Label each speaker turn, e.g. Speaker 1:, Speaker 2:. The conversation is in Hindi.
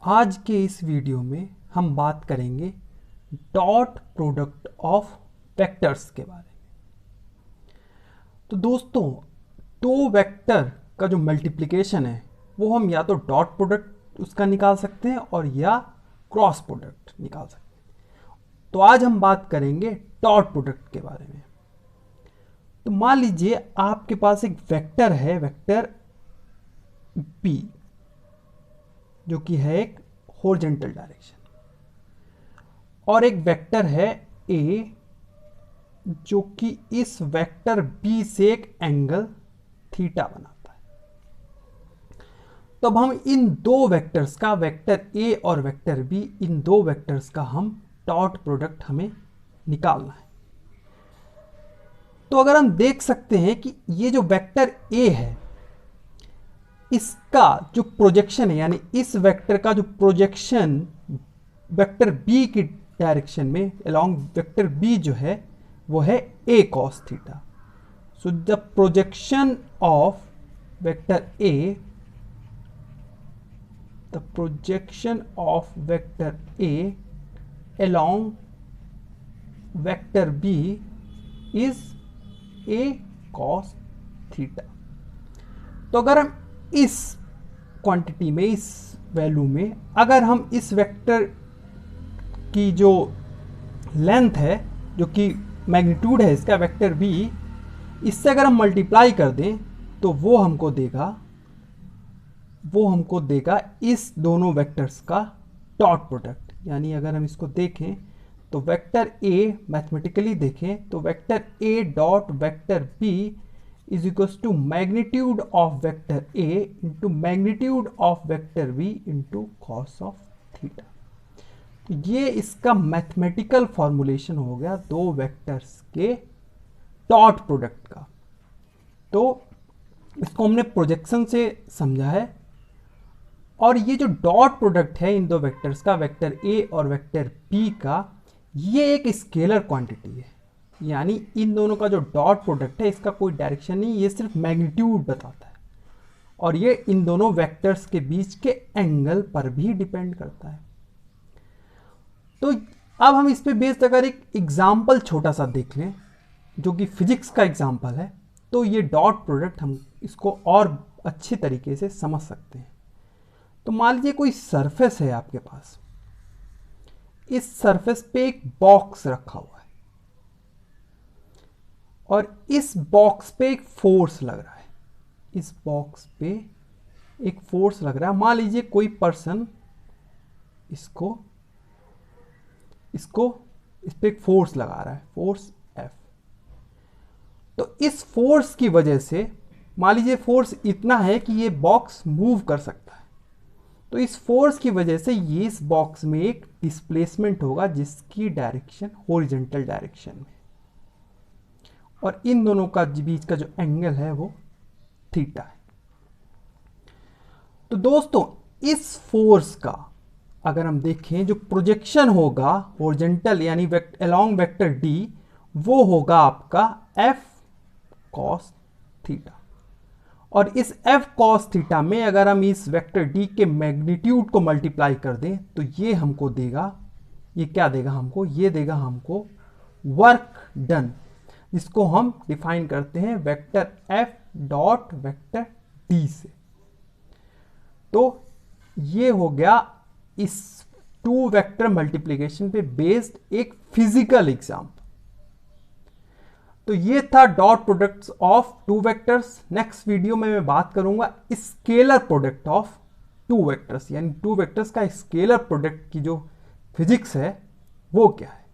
Speaker 1: आज के इस वीडियो में हम बात करेंगे डॉट प्रोडक्ट ऑफ वेक्टर्स के बारे में। तो दोस्तों, दो वेक्टर का जो मल्टीप्लिकेशन है वो हम या तो डॉट प्रोडक्ट उसका निकाल सकते हैं और या क्रॉस प्रोडक्ट निकाल सकते हैं। तो आज हम बात करेंगे डॉट प्रोडक्ट के बारे में। तो मान लीजिए आपके पास एक वेक्टर है, वेक्टर p, जो कि है एक हॉरिजॉन्टल डायरेक्शन, और एक वेक्टर है a जो कि इस वेक्टर b से एक एंगल थीटा बनाता है। तो अब हम इन दो वेक्टर्स का, वेक्टर a और वेक्टर b, इन दो वेक्टर्स का हम डॉट प्रोडक्ट हमें निकालना है। तो अगर हम देख सकते हैं कि ये जो वेक्टर a है इसका जो प्रोजेक्शन है, यानी इस वेक्टर का जो प्रोजेक्शन वेक्टर b की डायरेक्शन में अलोंग वेक्टर b जो है वो है a cos theta. So the projection of vector a, the projection of vector a along vector b is a cos theta. तो अगर हम इस क्वांटिटी में, इस वैल्यू में, अगर हम इस वेक्टर की जो लेंथ है, जो कि मैग्नीट्यूड है इसका वेक्टर b, इससे अगर हम मल्टीप्लाई कर दें तो वो हमको देगा इस दोनों वेक्टर्स का डॉट प्रोडक्ट। यानी अगर हम इसको देखें तो वेक्टर a मैथमेटिकली देखें तो vector a dot vector b is equals to magnitude of vector a into magnitude of vector b into cos of theta. ये इसका मैथमेटिकल फॉर्मूलेशन हो गया दो वेक्टर्स के डॉट प्रोडक्ट का। तो इसको हमने प्रोजेक्शन से समझा है, और ये जो डॉट प्रोडक्ट है इन दो वेक्टर्स का, वेक्टर a और वेक्टर b का, ये एक स्केलर क्वांटिटी है। यानी इन दोनों का जो डॉट प्रोडक्ट है इसका कोई डायरेक्शन नहीं, ये सिर्फ मैग्नीट्यूड बताता है, और ये इन दोनों वेक्टर्स के बीच के एंगल पर भी डिपेंड करता है। तो अब हम इस पे बेस्ड अगर एक एग्जाम्पल छोटा सा देख लें, जो कि फिजिक्स का एग्जाम्पल है, तो ये डॉट प्रोडक्ट हम इसको और अच्छे तरीके से समझ सकते हैं। तो मान लीजिए कोई सरफेस है आपके पास, इस सरफेस पे एक बॉक्स रखा हुआ है और इस बॉक्स पे एक फोर्स लग रहा है। इस बॉक्स पे एक फोर्स लग रहा है। मान लीजिए कोई पर्सन इस पे एक फोर्स लगा रहा है, फोर्स F। तो इस फोर्स की वजह से मान लीजिए फोर्स इतना है कि ये बॉक्स मूव कर सकता है। तो इस फोर्स की वजह से ये इस बॉक्स में एक डिस्प्लेसमेंट होगा जिसकी डायरेक्शन हॉरिजॉन्टल डायरेक्शन में, और इन दोनों का बीच का जो एंगल है वो थीटा है। तो दोस्तों, इस फोर्स का अगर हम देखें जो प्रोजेक्शन होगा हॉरिजॉन्टल यानी अलोंग वेक्टर d, वो होगा आपका F cos थीटा। और इस F cos थीटा में अगर हम इस वेक्टर d के मैग्नीट्यूड को मल्टीप्लाई कर दें तो ये हमको देगा, ये क्या देगा हमको, ये देगा हमको वर्क डन, जिसको हम डिफाइन करते हैं vector F dot vector d से। तो ये हो गया इस टू वेक्टर मल्टीप्लिकेशन पे बेस्ड एक फिजिकल एग्जाम्पल। तो ये था dot products of two vectors. Next video में मैं बात करूंगा scalar product of two vectors, यानी टू वेक्टर्स का स्केलर प्रोडक्ट की जो फिजिक्स है वो क्या है।